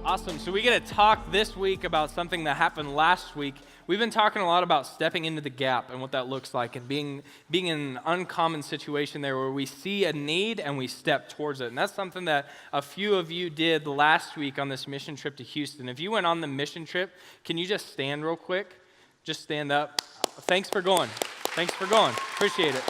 Awesome. So we get to talk this week about something that happened last week. We've been talking a lot about stepping into the gap and what that looks like, and being in an uncommon situation there where we see a need and we step towards it. And that's something that a few of you did last week on this mission trip to Houston. If you went on the mission trip, can you just stand real quick? Just stand up. Thanks for going. Thanks for going. Appreciate it.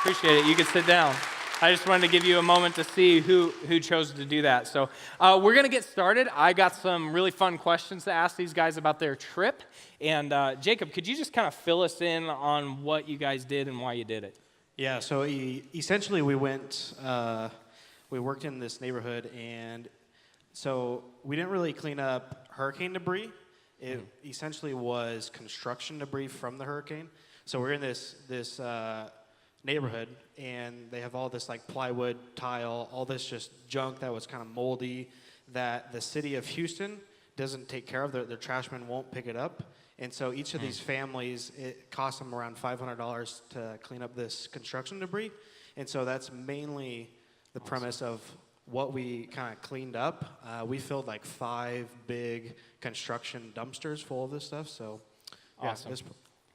Appreciate it. You can sit down. I just wanted to give you a moment to see who chose to do that. So we're going to get started. I got some really fun questions to ask these guys about their trip. And Jacob, could you just kind of fill us in on what you guys did and why you did it? Yeah, so essentially we worked in this neighborhood, and so we didn't really clean up hurricane debris. It essentially was construction debris from the hurricane. So we're in this neighborhood, and they have all this like plywood, tile, all this just junk that was kind of moldy that the city of Houston doesn't take care of. Their trash men won't pick it up. And so each of these families, it costs them around $500 to clean up this construction debris. And so that's mainly the premise of what we kind of cleaned up. We filled like 5 big construction dumpsters full of this stuff. So yeah, Awesome. it's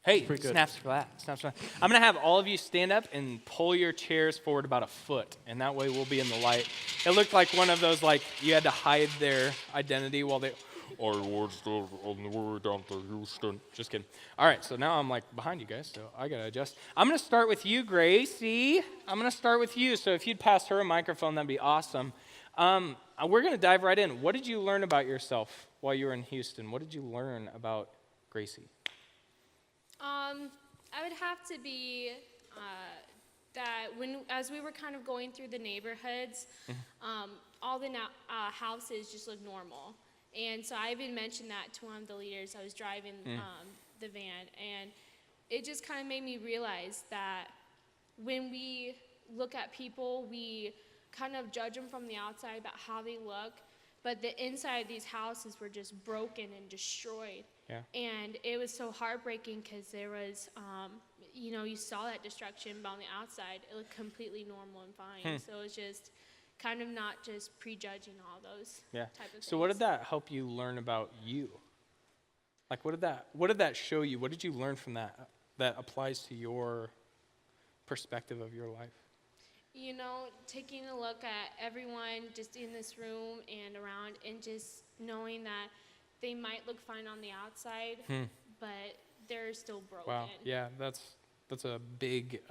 Hey, pretty good. snaps for that. Snaps for that. I'm going to have all of you stand up and pull your chairs forward about a foot, and that way we'll be in the light. It looked like one of those, like, you had to hide their identity while they, I was on the way down to Houston. Just kidding. All right, so now I'm, like, behind you guys, so I got to adjust. I'm going to start with you, Gracie. I'm going to start with you, so if you'd pass her a microphone, that'd be awesome. We're going to dive right in. What did you learn about yourself while you were in Houston? What did you learn about Gracie? I would have to be that as we were kind of going through the neighborhoods, all the houses just look normal. And so I even mentioned that to one of the leaders. I was driving the van, and it just kind of made me realize that when we look at people, we kind of judge them from the outside about how they look, but the inside of these houses were just broken and destroyed. Yeah. And it was so heartbreaking because there was, you saw that destruction, but on the outside, it looked completely normal and fine. So it was just kind of not just prejudging all those type of things. So what did that help you learn about you? Like, what did that show you? What did you learn from that applies to your perspective of your life? Taking a look at everyone just in this room and around, and just knowing that they might look fine on the outside, but they're still broken. Wow, yeah, that's a big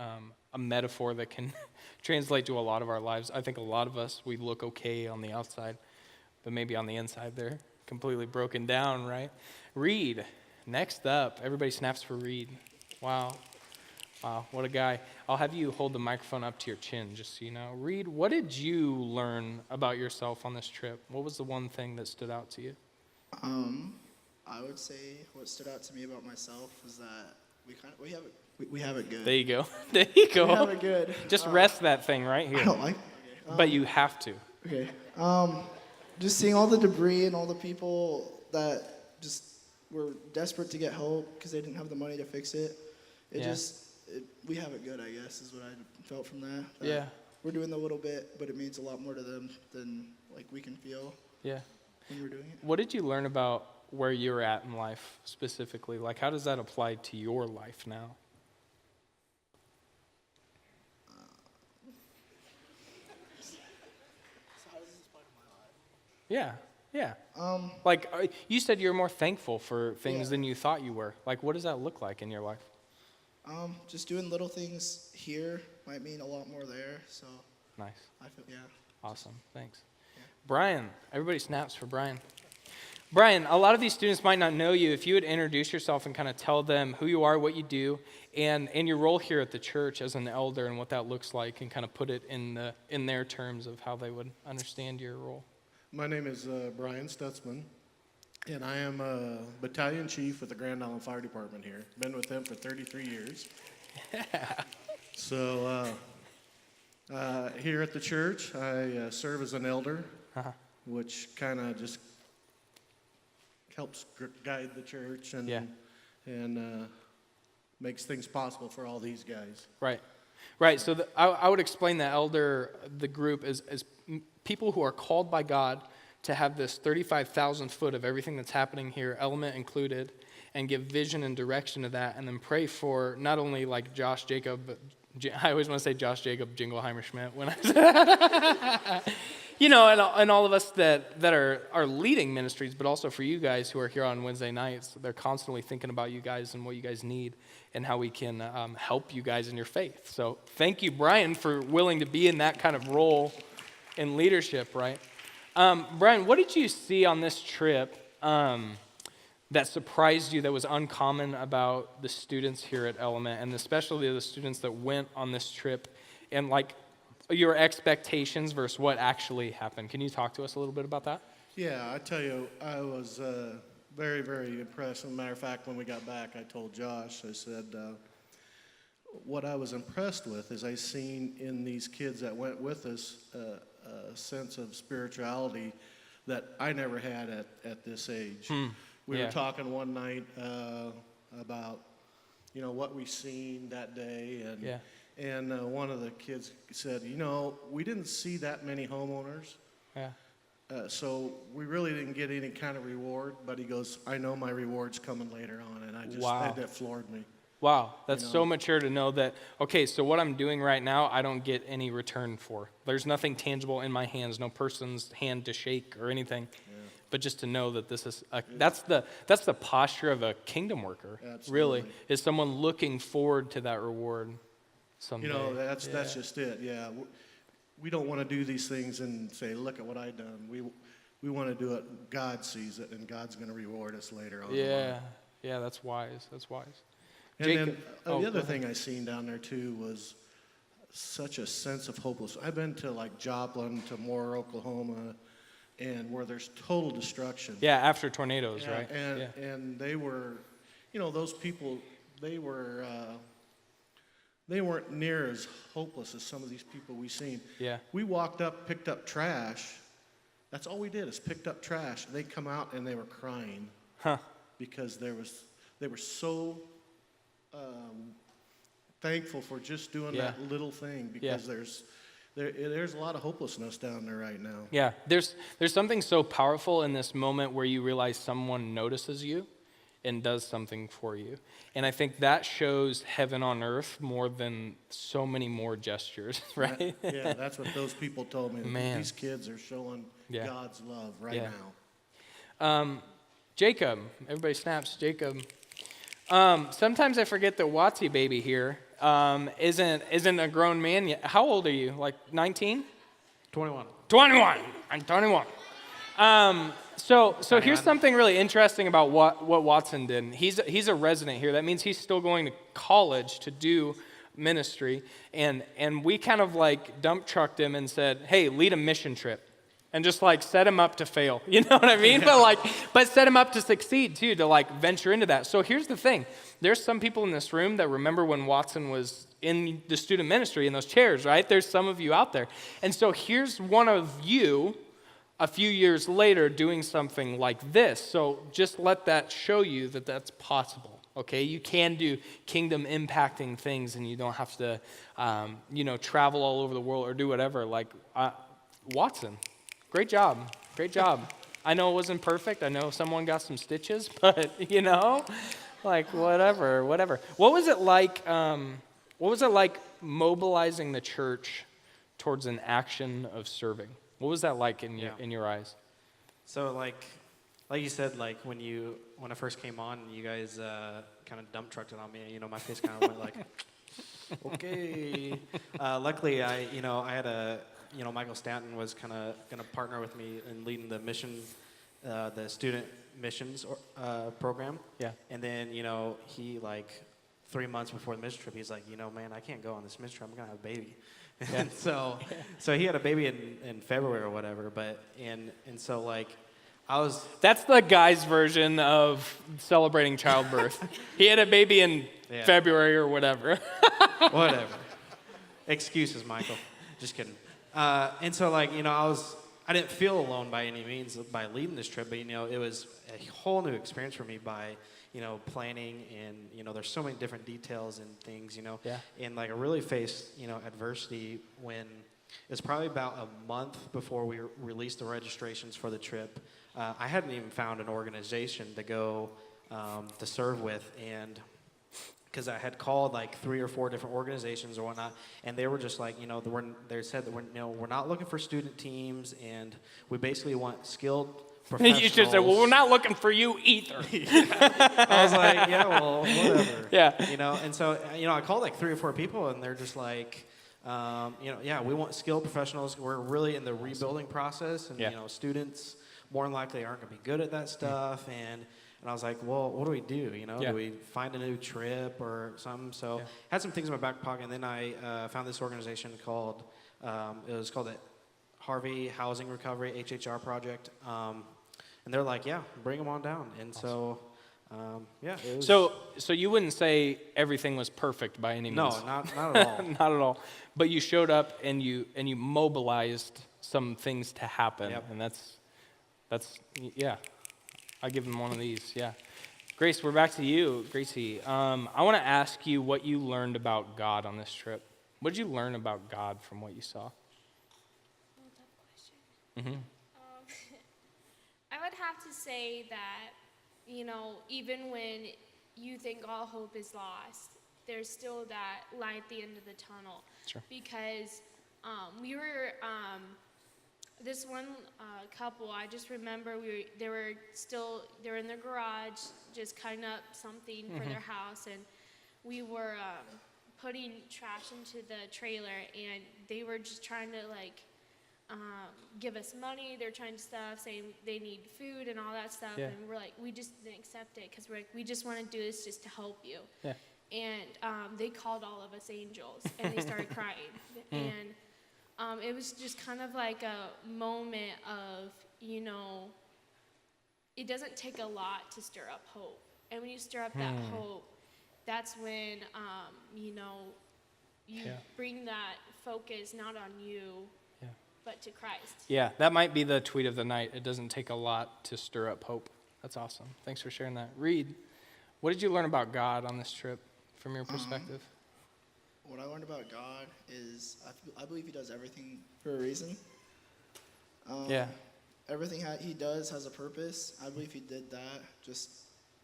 a metaphor that can translate to a lot of our lives. I think a lot of us, we look okay on the outside, but maybe on the inside they're completely broken down, right? Reed, next up. Everybody snaps for Reed. Wow, what a guy. I'll have you hold the microphone up to your chin, just so you know. Reed, what did you learn about yourself on this trip? What was the one thing that stood out to you? I would say what stood out to me about myself was that we have it good. There you go. There you go. We have it good. Just rest that thing right here. I don't like it. But you have to. Okay. Just seeing all the debris and all the people that just were desperate to get help because they didn't have the money to fix it. We have it good, I guess, is what I felt from that. Yeah. We're doing a little bit, but it means a lot more to them than like we can feel. Yeah. When we're doing it. What did you learn about where you're at in life specifically? Like, how does that apply to your life now? So how does this apply to my life? Yeah. Like, you said you're more thankful for things than you thought you were. Like, what does that look like in your life? Just doing little things here might mean a lot more there. So Nice. I feel Awesome. Thanks. Yeah. Brian. Everybody snaps for Brian. Brian, a lot of these students might not know you. If you would introduce yourself and kind of tell them who you are, what you do, and your role here at the church as an elder and what that looks like, and kind of put it in their terms of how they would understand your role. My name is Brian Stutzman, and I am a battalion chief with the Grand Island Fire Department here. Been with them for 33 years. So here at the church, I serve as an elder, which kind of just helps guide the church and makes things possible for all these guys. Right. So I would explain that elder, the group, as people who are called by God to have this 35,000 foot of everything that's happening here, Element included, and give vision and direction to that, and then pray for not only like Josh Jacob, but I always want to say Josh Jacob Jingleheimer Schmidt when I and all of us that are leading ministries, but also for you guys who are here on Wednesday nights. They're constantly thinking about you guys and what you guys need and how we can help you guys in your faith. So thank you, Brian, for willing to be in that kind of role in leadership, right? Brian, what did you see on this trip that surprised you, that was uncommon about the students here at Element, and especially the students that went on this trip, and like your expectations versus what actually happened? Can you talk to us a little bit about that? Yeah, I tell you, I was very, very impressed. As a matter of fact, when we got back, I told Josh, I said, what I was impressed with is I seen in these kids that went with us a sense of spirituality that I never had at this age. We Yeah. were talking one night about, what we seen that day, and Yeah. and one of the kids said, we didn't see that many homeowners, Yeah. so we really didn't get any kind of reward. But he goes, I know my reward's coming later on, and I just Wow. that floored me. Wow, that's so mature to know that, okay, so what I'm doing right now, I don't get any return for. There's nothing tangible in my hands, no person's hand to shake or anything. But just to know that this is, that's the posture of a kingdom worker, really, Absolutely. is someone looking forward to that reward someday. That's just it. Yeah, we don't want to do these things and say, look at what I done. We want to do it. God sees it, and God's going to reward us later on. Yeah, that's wise. That's wise. And Jacob, then go the other ahead. thing I seen down there too was such a sense of hopelessness. I've been to like Joplin, to Moore, Oklahoma, and where there's total destruction. Yeah, after tornadoes, Yeah, right? And they were, those people, they weren't near as hopeless as some of these people we seen. Yeah. We walked up, picked up trash. That's all we did is picked up trash. They come out and they were crying Huh. because they were so thankful for just doing Yeah. that little thing, because there's a lot of hopelessness down there right now. Yeah, there's something so powerful in this moment where you realize someone notices you and does something for you. And I think that shows heaven on earth more than so many more gestures, right? Yeah, that's what those people told me. Man. These kids are showing Yeah. God's love right Yeah. now. Jacob, everybody snaps, Jacob. Sometimes I forget that Watsy baby here isn't a grown man yet. How old are you? Like 19? 21. 21. I'm 21. So here's something really interesting about what Watson did. He's a resident here. That means he's still going to college to do ministry. And we kind of like dump trucked him and said, hey, lead a mission trip. And just like set him up to fail. You know what I mean? But set him up to succeed too, to like venture into that. So here's the thing. There's some people in this room that remember when Watson was in the student ministry in those chairs, right? There's some of you out there. And so here's one of you a few years later doing something like this. So just let that show you that that's possible, okay? You can do kingdom impacting things, and you don't have to, travel all over the world or do whatever. Like Watson, great job. Great job. I know it wasn't perfect. I know someone got some stitches, but, like whatever. What was it like mobilizing the church towards an action of serving? What was that like in your eyes? So like you said, like when I first came on, you guys kind of dump trucked it on me. My face kind of went like, okay. Luckily, I had Michael Stanton was kind of going to partner with me in leading the mission, the student missions program. Yeah. And then he like 3 months before the mission trip, he's like, man, I can't go on this mission trip. I'm gonna have a baby. Yeah. And so he had a baby in February or whatever. But and so like I was. That's the guy's version of celebrating childbirth. He had a baby in February or whatever. Whatever. Excuses, Michael. Just kidding. And so, like, I didn't feel alone by any means by leading this trip, but, it was a whole new experience for me by, planning and, there's so many different details and things, Yeah. And, like, I really faced, adversity when, it's probably about a month before we released the registrations for the trip. I hadn't even found an organization to go to serve with, and because I had called like 3 or 4 different organizations or whatnot, and they were just like, they said that we're not looking for student teams, and we basically want skilled professionals. You should say, well, we're not looking for you either. I was like, yeah, well, whatever. Yeah. And so, I called like 3 or 4 people, and they're just like, yeah, we want skilled professionals. We're really in the rebuilding process, and, Yeah. Students more than likely aren't going to be good at that stuff, and I was like, well, what do we do? Yeah. Do we find a new trip or something? So Yeah. had some things in my back pocket, and then I found this organization called, it was called the Harvey Housing Recovery, HHR Project. And they're like, yeah, bring them on down. And so, yeah. It was, So you wouldn't say everything was perfect by any means? no, not at all. Not at all. But you showed up and you mobilized some things to happen. Yep. And that's yeah. I give them one of these, yeah. Grace, we're back to you, Gracie. I want to ask you what you learned about God on this trip. What did you learn about God from what you saw? Mm-hmm. I would have to say that, even when you think all hope is lost, there's still that light at the end of the tunnel. Sure. Because we were, this one couple, I just remember they were in their garage just cutting up something for their house, and we were putting trash into the trailer, and they were just trying to give us money. They're trying to saying they need food and all that stuff. Yeah. And we're like, we just didn't accept it because we're like, we just want to do this just to help you. Yeah. And they called all of us angels, and they started crying. And it was just kind of like a moment of, it doesn't take a lot to stir up hope. And when you stir up that hope, that's when, you Yeah. bring that focus not on you, Yeah. but to Christ. Yeah, that might be the tweet of the night. It doesn't take a lot to stir up hope. That's awesome. Thanks for sharing that. Reed, what did you learn about God on this trip from your perspective? What I learned about God is I believe He does everything for a reason. Yeah. Everything He does has a purpose. I believe He did that just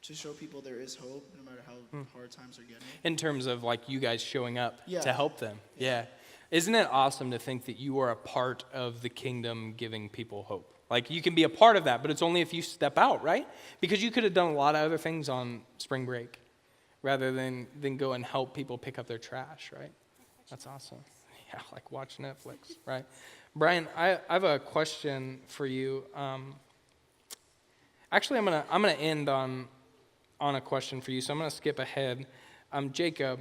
to show people there is hope, no matter how hard times are getting. In terms of you guys showing up Yeah. to help them. Yeah. Isn't it awesome to think that you are a part of the kingdom giving people hope? You can be a part of that, but it's only if you step out, right? Because you could have done a lot of other things on spring break rather than go and help people pick up their trash, right? That's awesome. Yeah, watch Netflix, right? Brian, I have a question for you. Actually, I'm gonna end on a question for you, so I'm gonna skip ahead. Jacob,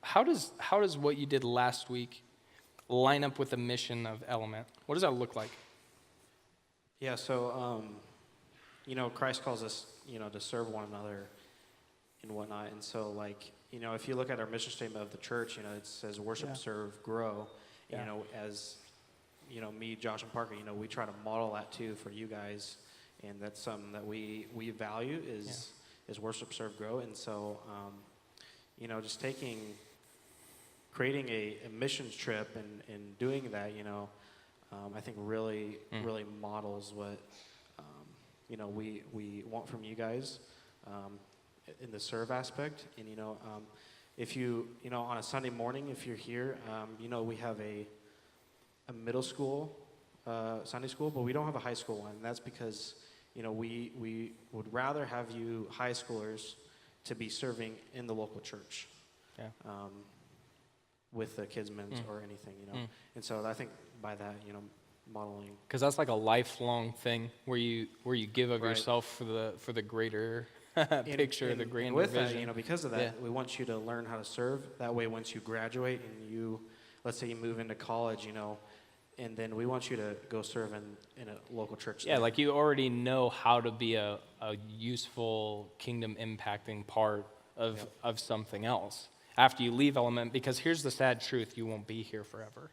how does what you did last week line up with the mission of Element? What does that look like? Yeah, so, Christ calls us, to serve one another and whatnot. And so, if you look at our mission statement of the church, it says worship, Yeah. serve, grow. Yeah. As, me, Josh, and Parker, we try to model that too for you guys. And that's something that we value is worship, serve, grow. And so, just creating a missions trip and doing that, I think really models what, we want from you guys in the serve aspect. And, if you, on a Sunday morning, if you're here, we have a middle school Sunday school, but we don't have a high school one. And that's because, we would rather have you high schoolers to be serving in the local church. Yeah. With the kids' men's or anything, And so I think by that, modeling. Because that's a lifelong thing where you give of Right. yourself for the greater picture, the grander with vision. that, because of that, Yeah. we want you to learn how to serve. That way, once you graduate and let's say you move into college, and then we want you to go serve in a local church. Yeah, there. you already know how to be a useful kingdom impacting part of something else after you leave Element, because here's the sad truth: you won't be here forever.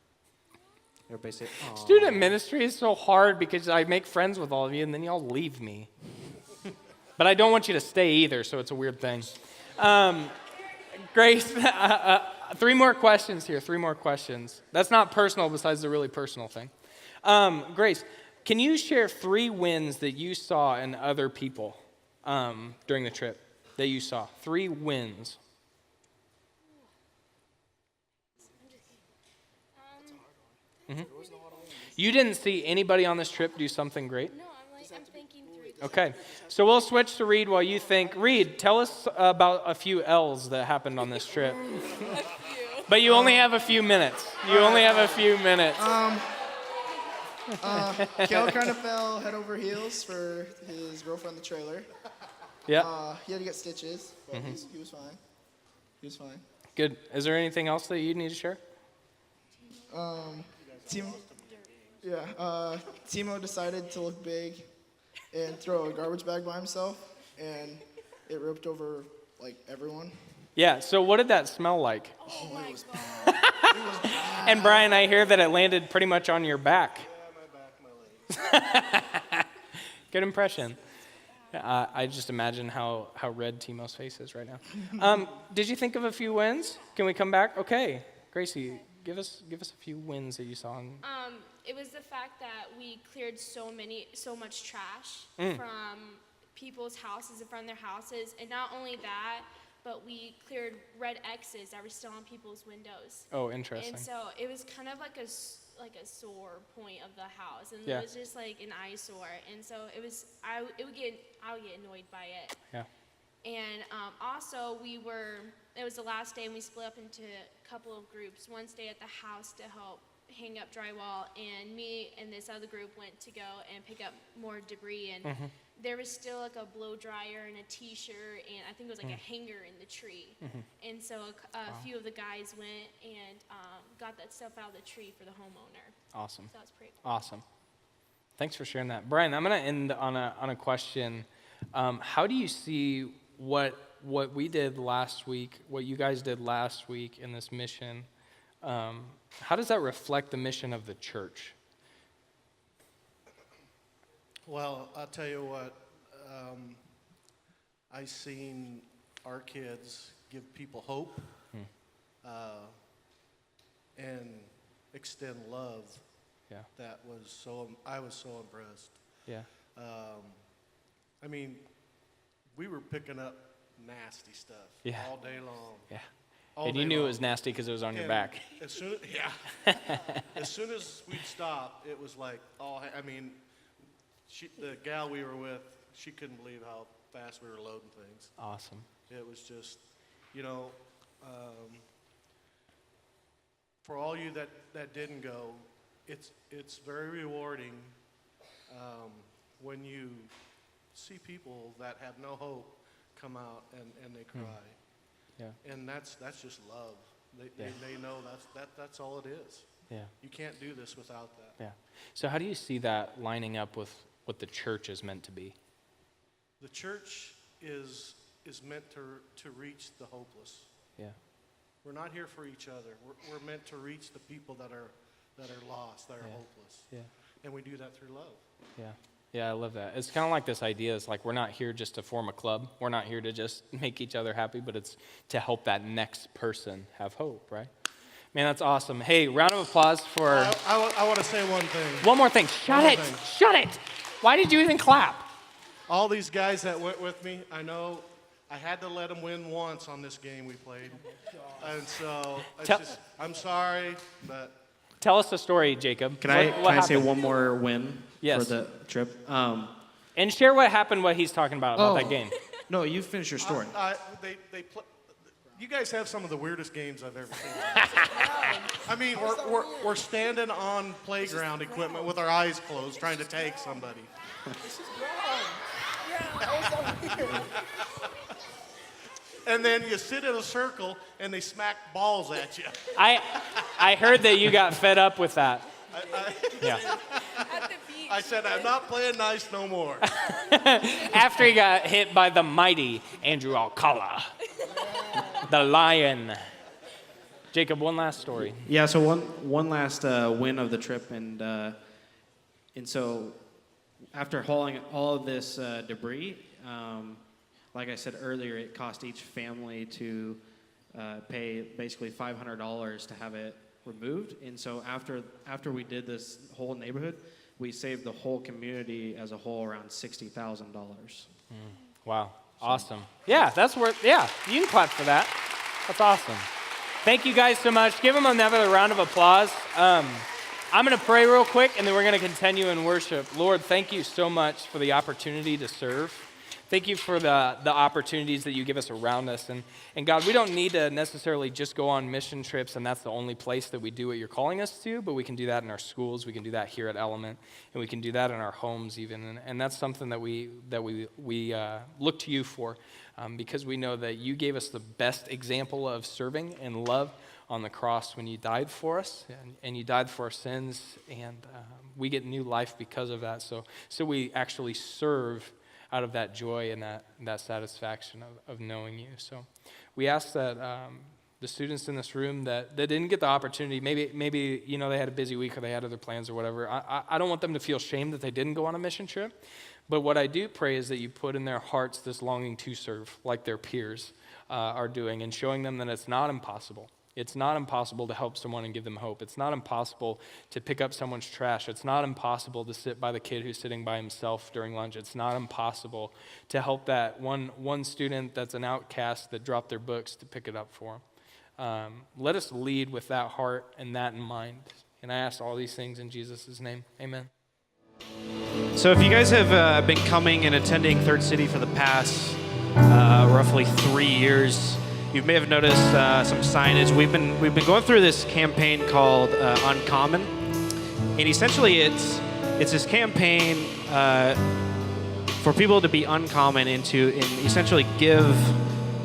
Everybody say, "Aw." Student ministry is so hard because I make friends with all of you and then y'all leave me. But I don't want you to stay either, so it's a weird thing. Grace, 3 more questions here. 3 more questions. That's not personal besides the really personal thing. Grace, can you share 3 wins that you saw in other people during the trip that you saw? 3 wins. You didn't see anybody on this trip do something great? No, I'm thinking through. Okay, so we'll switch to Reed while you think. Reed, tell us about a few L's that happened on this trip. But you only have a few minutes. You only have a few minutes. Kel kind of fell head over heels for his girlfriend in the trailer. Yeah, He had to get stitches, but he was fine. He was fine. good. Is there anything else that you need to share? Timo decided to look big and throw a garbage bag by himself, and it ripped over like everyone. Yeah, so what did that smell like? And Brian, I hear that it landed pretty much on your back. My back, my legs. Good impression. I just imagine how red Timo's face is right now. Did you think of a few wins? Can we come back? Okay, Gracie, give us a few wins that you saw. It was the fact that we cleared so much trash from people's houses, in front of their houses, and not only that, but we cleared red X's that were still on people's windows. Oh, interesting. And so it was kind of like a sore point of the house, and Yeah. it was just like an eyesore. And so I would get annoyed by it. Yeah. And also it was the last day, and we split up into a couple of groups. One stayed at the house to help hang up drywall, and me and this other group went to go and pick up more debris. And there was still like a blow dryer and a t-shirt, and I think it was like a hanger in the tree. And so a few of the guys went and got that stuff out of the tree for the homeowner. Awesome. So that was pretty cool. Awesome. Thanks for sharing that. Brian, I'm going to end on a question. How do you see what we did last week, what you guys did last week in this mission, how does that reflect the mission of the church? Well, I'll tell you what, I seen our kids give people hope and extend love. Yeah. I was so impressed. Yeah. I mean, we were picking up nasty stuff Yeah. all day long. Yeah. all And you day knew it long. was nasty because it was on your And back. As soon as we'd stop, it was like, the gal we were with, she couldn't believe how fast we were loading things. Awesome. It was just, for all you that didn't go, it's very rewarding when you see people that have no hope come out and they cry. Yeah. And that's just love. They know that's all it is. Yeah. You can't do this without that. Yeah. So how do you see that lining up with what the church is meant to be? The church is meant to reach the hopeless. Yeah. We're not here for each other. We're meant to reach the people that are lost, that are Yeah. hopeless. Yeah. And we do that through love. Yeah. Yeah, I love that. It's kind of like this idea. It's like we're not here just to form a club. We're not here to just make each other happy, but it's to help that next person have hope, right? Man, that's awesome. Hey, round of applause for... I want to say one thing. One more thing. Shut One it. more thing. Shut it. Why did you even clap? All these guys that went with me, I know I had to let them win once on this game we played. And so I'm sorry, but... Tell us the story, Jacob. Can I say happened? one more win Yes. for the trip? And share what happened, what he's talking about that game. No, you finish your story. You guys have some of the weirdest games I've ever seen. I mean, we're standing on playground equipment with our eyes closed trying to tag somebody. And then you sit in a circle and they smack balls at you. I heard that you got fed up with that. Yeah. I said, I'm not playing nice no more. After he got hit by the mighty Andrew Alcala, the lion. Jacob, one last story. Yeah, so one last win of the trip, and so after hauling all of this debris, like I said earlier, it cost each family to pay basically $500 to have it removed. And so after we did this whole neighborhood, we saved the whole community as a whole around $60,000. Wow. Awesome. Yeah, yeah, you can clap for that. That's awesome. Thank you guys so much. Give them another round of applause. I'm going to pray real quick, and then we're going to continue in worship. Lord, thank you so much for the opportunity to serve. Thank you for the opportunities that you give us around us. And God, we don't need to necessarily just go on mission trips, and that's the only place that we do what you're calling us to, but we can do that in our schools, we can do that here at Element, and we can do that in our homes even. And that's something that we look to you for, because we know that you gave us the best example of serving and love on the cross when you died for us, and you died for our sins, and we get new life because of that. So we actually serve out of that joy and that satisfaction of knowing you. So we ask that the students in this room that didn't get the opportunity, maybe they had a busy week or they had other plans or whatever, I don't want them to feel shame that they didn't go on a mission trip. But what I do pray is that you put in their hearts this longing to serve like their peers are doing, and showing them that it's not impossible. It's not impossible to help someone and give them hope. It's not impossible to pick up someone's trash. It's not impossible to sit by the kid who's sitting by himself during lunch. It's not impossible to help that one student that's an outcast that dropped their books to pick it up for them. Let us lead with that heart and that in mind. And I ask all these things in Jesus' name. Amen. So if you guys have been coming and attending Third City for the past roughly 3 years, you may have noticed some signage. We've been going through this campaign called Uncommon, and essentially it's this campaign for people to be uncommon and essentially give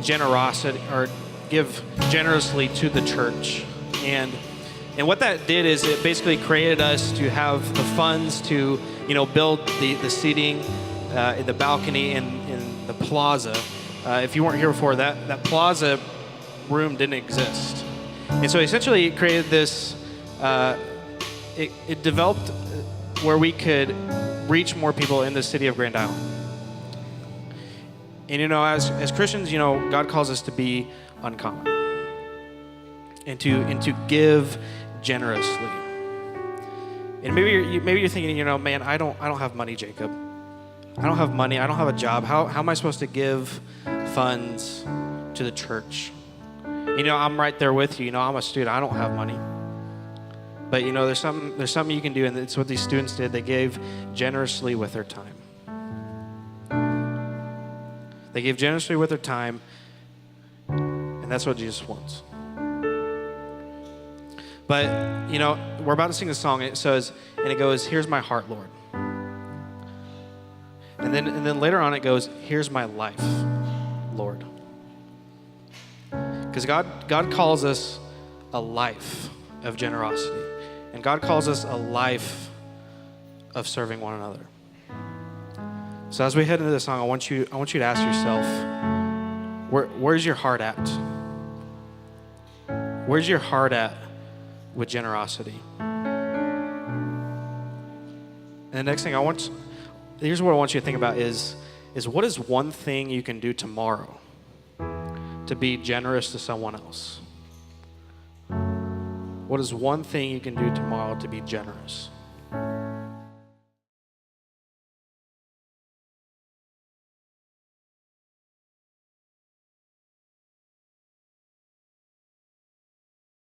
generosity or give generously to the church. And what that did is it basically created us to have the funds to build the seating in the balcony in the plaza. If you weren't here before, that plaza room didn't exist. And so essentially it created this, it developed where we could reach more people in the city of Grand Island. And as Christians, God calls us to be uncommon and to give generously. And maybe you're thinking, man, I don't have money, Jacob. I don't have money. I don't have a job. How am I supposed to give funds to the church? I'm right there with you. I'm a student. I don't have money. But there's something you can do, and it's what these students did. They gave generously with their time. They gave generously with their time, and that's what Jesus wants. But we're about to sing a song. And it goes, "Here's my heart, Lord." And then later on it goes, "Here's my life, Lord." Because God calls us a life of generosity. And God calls us a life of serving one another. So as we head into this song, I want you to ask yourself, where's your heart at? Where's your heart at with generosity? And the next thing here's what I want you to think about is what is one thing you can do tomorrow to be generous to someone else? What is one thing you can do tomorrow to be generous?